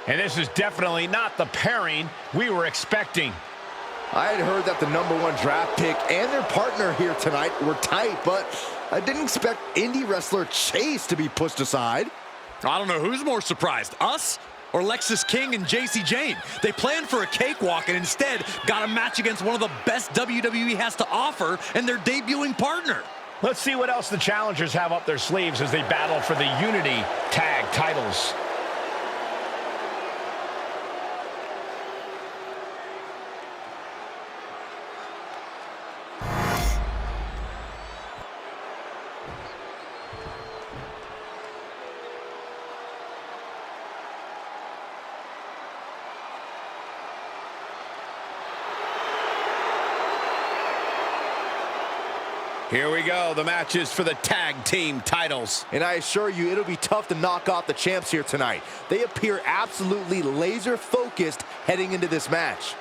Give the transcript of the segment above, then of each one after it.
And this is definitely not the pairing we were expecting. I had heard that the #1 draft pick and their partner here tonight were tight, but I didn't expect indie wrestler Chase to be pushed aside. I don't know who's more surprised, us or Lexis King and JC Jane. They planned for a cakewalk and instead got a match against one of the best WWE has to offer and their debuting partner. Let's see what else the challengers have up their sleeves as they battle for the Unity Tag titles. Here we go, the matches for the tag team titles. And I assure you, it'll be tough to knock off the champs here tonight. They appear absolutely laser focused heading into this match.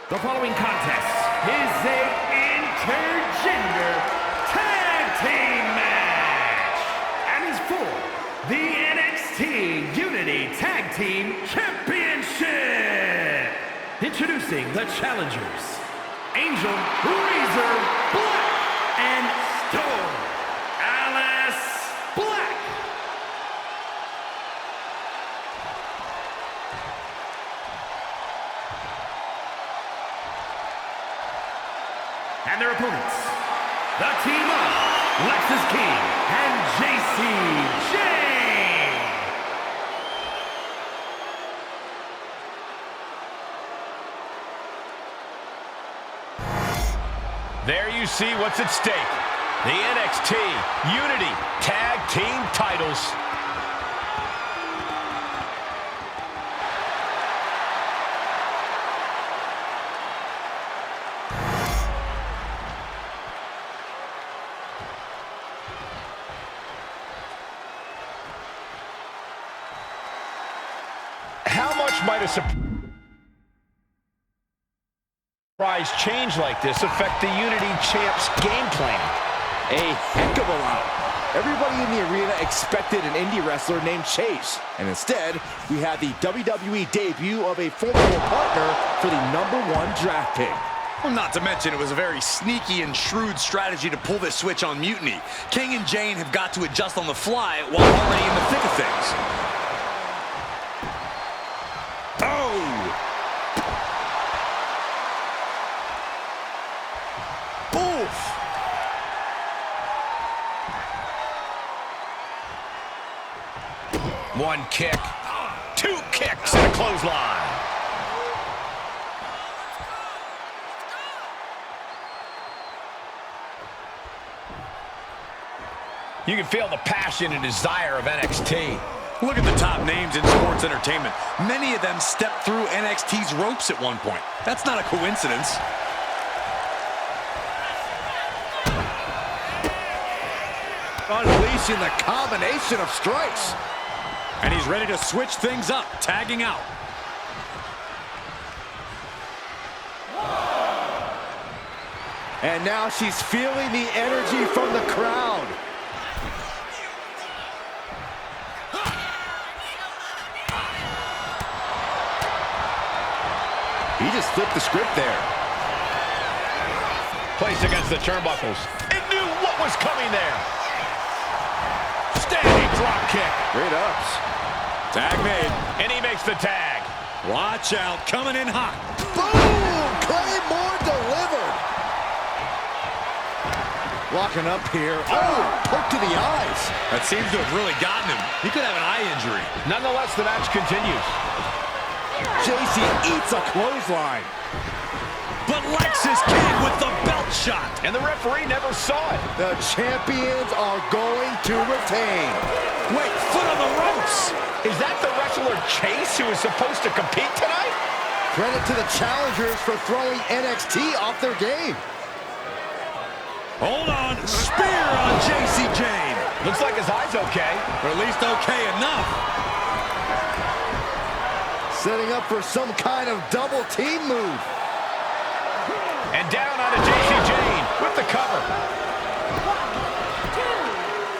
The following contest is a intergender tag team match and is for the NXT Unity Tag Team Championship. Introducing the challengers, Angel, Razor, Black, and Stone, Alice Black. And their opponents, the team of Lexis King and JC Jane. There you see what's at stake. The NXT Unity Tag Team titles. How much might a surprise change like this affect the Unity Champs' game plan? A heck of a lot. Everybody in the arena expected an indie wrestler named Chase. And instead, we had the WWE debut of a formidable partner for the #1 draft pick. Well, not to mention, it was a very sneaky and shrewd strategy to pull this switch on Mutiny. King and Jane have got to adjust on the fly while already in the thick of things. One kick, two kicks, and a clothesline. You can feel the passion and desire of NXT. Look at the top names in sports entertainment. Many of them stepped through NXT's ropes at one point. That's not a coincidence. Unleashing the combination of strikes. And he's ready to switch things up, tagging out. And now she's feeling the energy from the crowd. He just flipped the script there. Placed against the turnbuckles. It knew what was coming there. Standing drop kick. Great ups. Tag made. And he makes the tag. Watch out, coming in hot. Boom! Claymore delivered. Locking up here. Oh, poke to the eyes. That seems to have really gotten him. He could have an eye injury. Nonetheless, the match continues. JC eats a clothesline. But Lexis King with the belt shot. And the referee never saw it. The champions are going to retain. Wait, foot on the ropes. Is that the wrestler Chase who is supposed to compete tonight? Credit to the challengers for throwing NXT off their game. Hold on, spear on JC Jane. Looks like his eye's okay. Or at least okay enough. Setting up for some kind of double team move. And down onto JC Jane with the cover.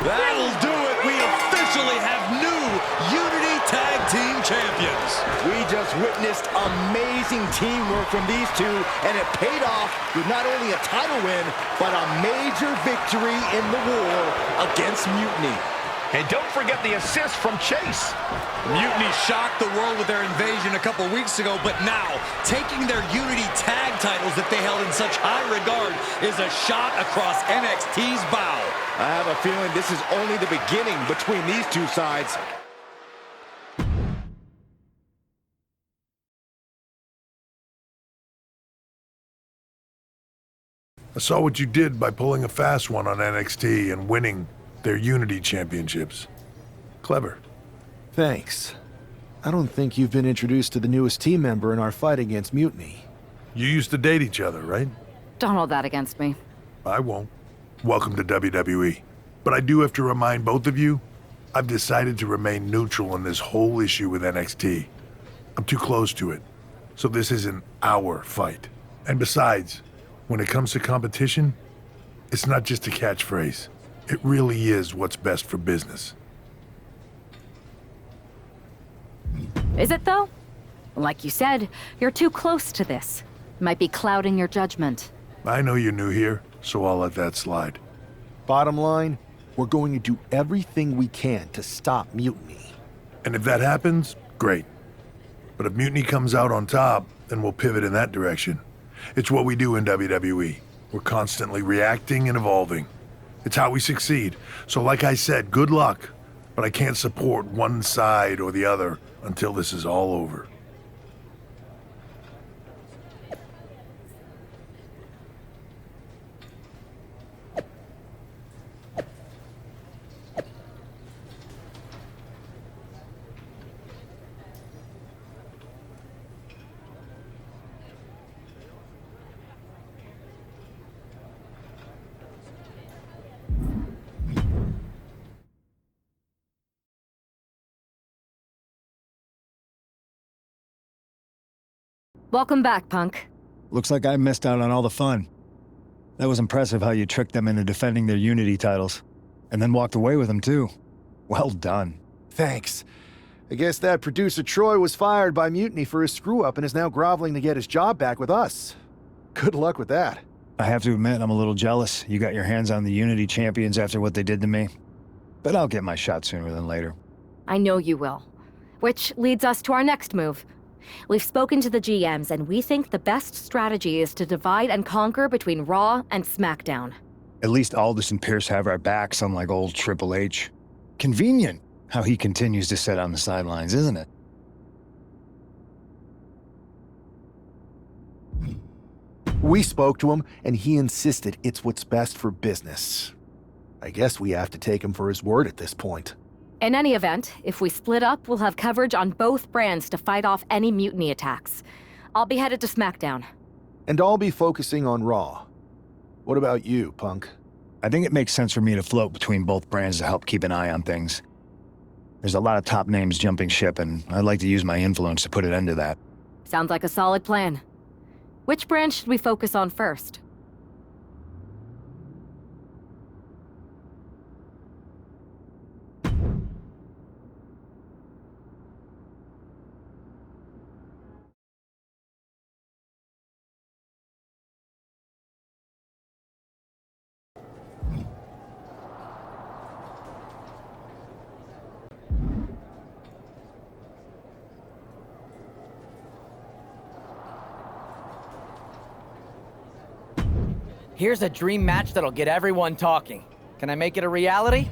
That'll do it. We officially have new Unity Tag Team Champions. We just witnessed amazing teamwork from these two, and it paid off with not only a title win, but a major victory in the war against Mutiny. And don't forget the assist from Chase. Mutiny shocked the world with their invasion a couple weeks ago, but now, taking their Unity Tag titles that they held in such high regard is a shot across NXT's bow. I have a feeling this is only the beginning between these two sides. I saw what you did by pulling a fast one on NXT and winning their Unity championships. Clever. Thanks. I don't think you've been introduced to the newest team member in our fight against Mutiny. You used to date each other, right? Don't hold that against me. I won't. Welcome to WWE. But I do have to remind both of you, I've decided to remain neutral in this whole issue with NXT. I'm too close to it, so this isn't our fight. And besides, when it comes to competition, it's not just a catchphrase. It really is what's best for business. Is it, though? Like you said, you're too close to this. Might be clouding your judgment. I know you're new here, so I'll let that slide. Bottom line, we're going to do everything we can to stop Mutiny. And if that happens, great. But if Mutiny comes out on top, then we'll pivot in that direction. It's what we do in WWE. We're constantly reacting and evolving. It's how we succeed. So like I said, good luck. But I can't support one side or the other until this is all over. Welcome back, Punk. Looks like I missed out on all the fun. That was impressive how you tricked them into defending their Unity titles. And then walked away with them, too. Well done. Thanks. I guess that producer Troy was fired by Mutiny for his screw-up and is now groveling to get his job back with us. Good luck with that. I have to admit, I'm a little jealous. You got your hands on the Unity champions after what they did to me. But I'll get my shot sooner than later. I know you will. Which leads us to our next move. We've spoken to the GMs, and we think the best strategy is to divide and conquer between Raw and SmackDown. At least Aldous and Pierce have our backs, unlike old Triple H. Convenient how he continues to sit on the sidelines, isn't it? We spoke to him, and he insisted it's what's best for business. I guess we have to take him for his word at this point. In any event, if we split up, we'll have coverage on both brands to fight off any Mutiny attacks. I'll be headed to SmackDown. And I'll be focusing on Raw. What about you, Punk? I think it makes sense for me to float between both brands to help keep an eye on things. There's a lot of top names jumping ship, and I'd like to use my influence to put an end to that. Sounds like a solid plan. Which brand should we focus on first? Here's a dream match that'll get everyone talking. Can I make it a reality?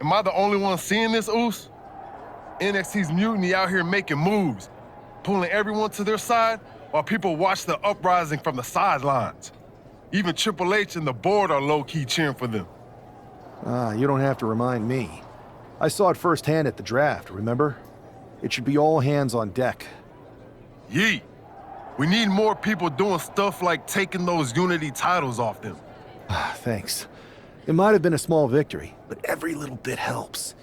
Am I the only one seeing this, Oos? NXT's Mutiny out here making moves, pulling everyone to their side while people watch the uprising from the sidelines. Even Triple H and the board are low-key cheering for them. You don't have to remind me. I saw it firsthand at the draft, remember? It should be all hands on deck. Yeet. We need more people doing stuff like taking those Unity titles off them. Thanks. It might have been a small victory, but every little bit helps.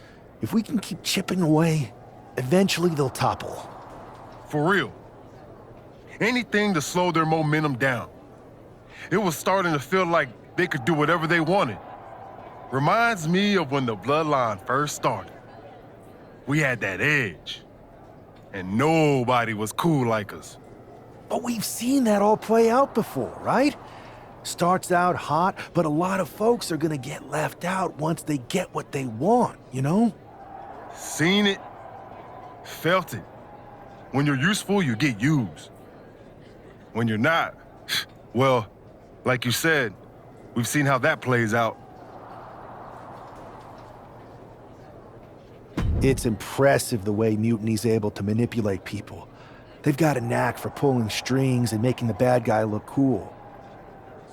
If we can keep chipping away, eventually they'll topple. For real. Anything to slow their momentum down. It was starting to feel like they could do whatever they wanted. Reminds me of when the Bloodline first started. We had that edge, and nobody was cool like us. But we've seen that all play out before, right? Starts out hot, but a lot of folks are gonna get left out once they get what they want, you know? Seen it, felt it. When you're useful, you get used. When you're not, well, like you said, we've seen how that plays out. It's impressive the way Mutiny's able to manipulate people. They've got a knack for pulling strings and making the bad guy look cool.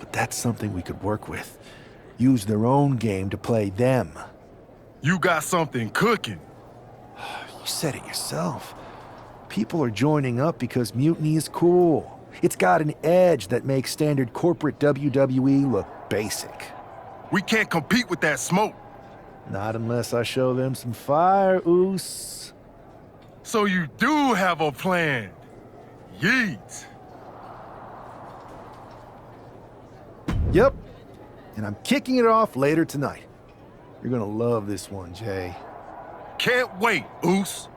But that's something we could work with. Use their own game to play them. You got something cooking. You said it yourself. People are joining up because Mutiny is cool. It's got an edge that makes standard corporate WWE look basic. We can't compete with that smoke. Not unless I show them some fire, Oos. So you do have a plan. Yeet. Yep. And I'm kicking it off later tonight. You're gonna love this one, Jay. Can't wait, Oos.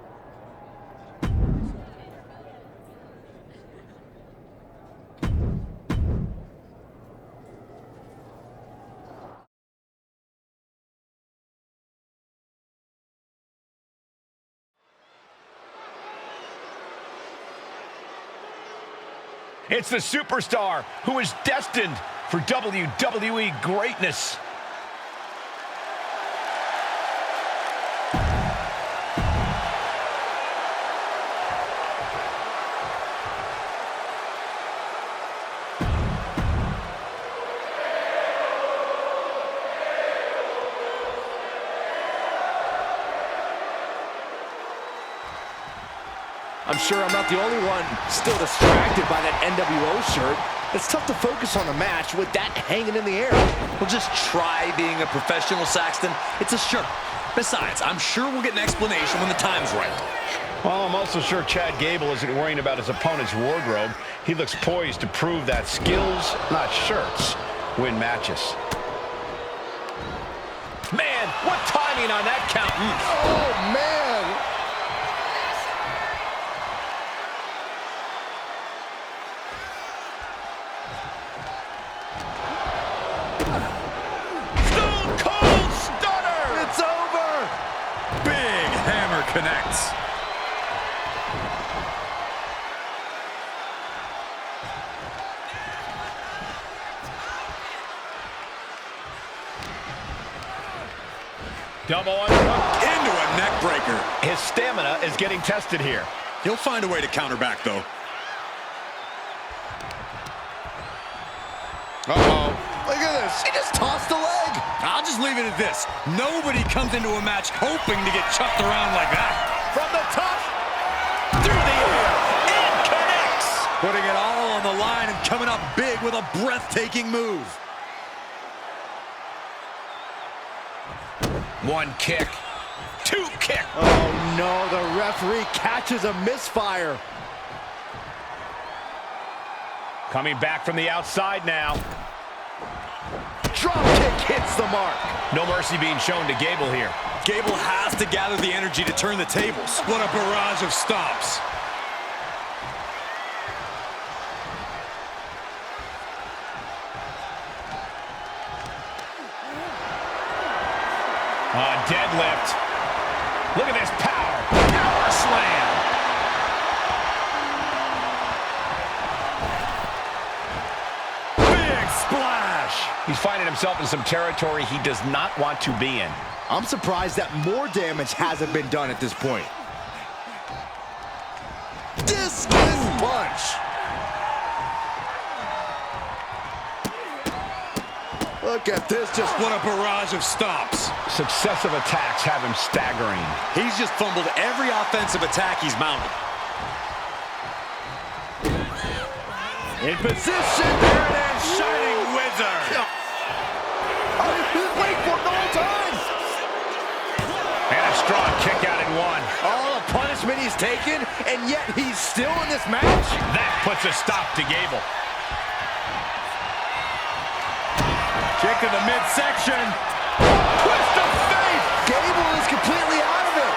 It's the superstar who is destined for WWE greatness. I'm sure I'm not the only one still distracted by that NWO shirt. It's tough to focus on a match with that hanging in the air. Well, just try being a professional, Saxton. It's a shirt. Besides, I'm sure we'll get an explanation when the time's right. Well, I'm also sure Chad Gable isn't worrying about his opponent's wardrobe. He looks poised to prove that skills, not shirts, win matches. Man, what timing on that count. Oh, man. Connects. Double underhook into a neck breaker. His stamina is getting tested here. He'll find a way to counter back, though. Uh-oh. Look at this. He just tossed a leg. I'll just leave it at this. Nobody comes into a match hoping to get chucked around like that. From the top, through the air, and connects. Putting it all on the line and coming up big with a breathtaking move. One kick, two kick. Oh no, the referee catches a misfire. Coming back from the outside now. Drop kick hits the mark. No mercy being shown to Gable here. Gable has to gather the energy to turn the tables. What a barrage of stomps. Deadlift. Look at this power. Power slam. Big splash. He's finding himself in some territory he does not want to be in. I'm surprised that more damage hasn't been done at this point. Discus punch. Look at this, just What a barrage of stomps. Successive attacks have him staggering. He's just fumbled every offensive attack he's mounted. in position. There it is, Shining Wizard. Wait for it the whole time. And a strong kick out in one. All the punishment he's taken, and yet he's still in this match. That puts a stop to Gable. Kick to the midsection. Twist of fate. Gable is completely out of it.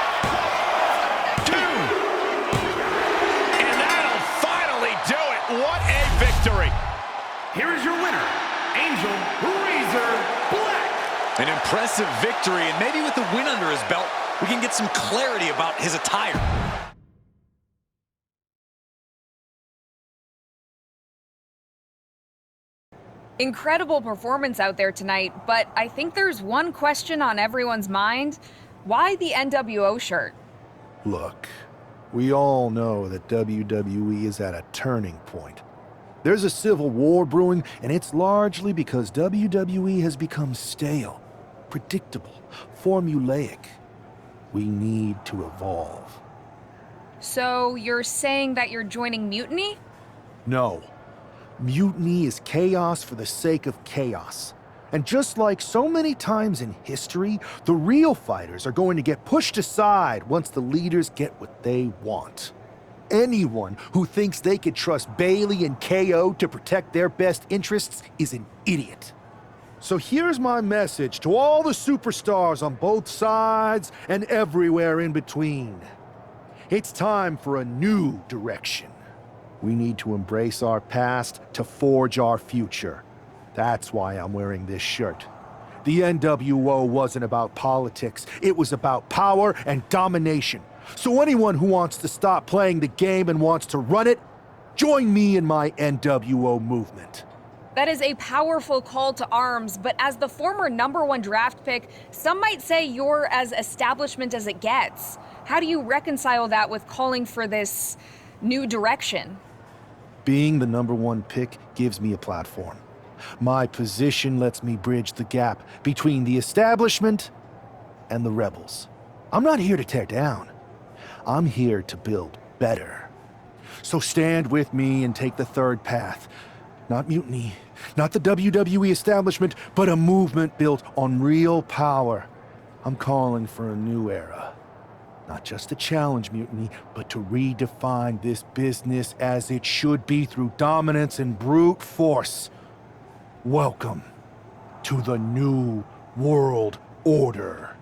2. And that'll finally do it. What a victory. Here is your winner, Angel Razor Black. An impressive victory, and maybe with the win under his belt, we can get some clarity about his attire. Incredible performance out there tonight, but I think there's one question on everyone's mind. Why the NWO shirt? Look, we all know that WWE is at a turning point. There's a civil war brewing, and it's largely because WWE has become stale, predictable, formulaic. We need to evolve. So you're saying that you're joining Mutiny? No. Mutiny is chaos for the sake of chaos. And just like so many times in history, the real fighters are going to get pushed aside once the leaders get what they want. Anyone who thinks they could trust Bailey and KO to protect their best interests is an idiot. So here's my message to all the superstars on both sides and everywhere in between. It's time for a new direction. We need to embrace our past to forge our future. That's why I'm wearing this shirt. The NWO wasn't about politics. It was about power and domination. So anyone who wants to stop playing the game and wants to run it, join me in my NWO movement. That is a powerful call to arms, but as the former #1 draft pick, some might say you're as establishment as it gets. How do you reconcile that with calling for this new direction? Being the #1 pick gives me a platform. My position lets me bridge the gap between the establishment and the rebels. I'm not here to tear down. I'm here to build better. So stand with me and take the third path. Not mutiny, not the WWE establishment, but a movement built on real power. I'm calling for a new era. Not just to challenge mutiny, but to redefine this business as it should be through dominance and brute force. Welcome to the New World Order.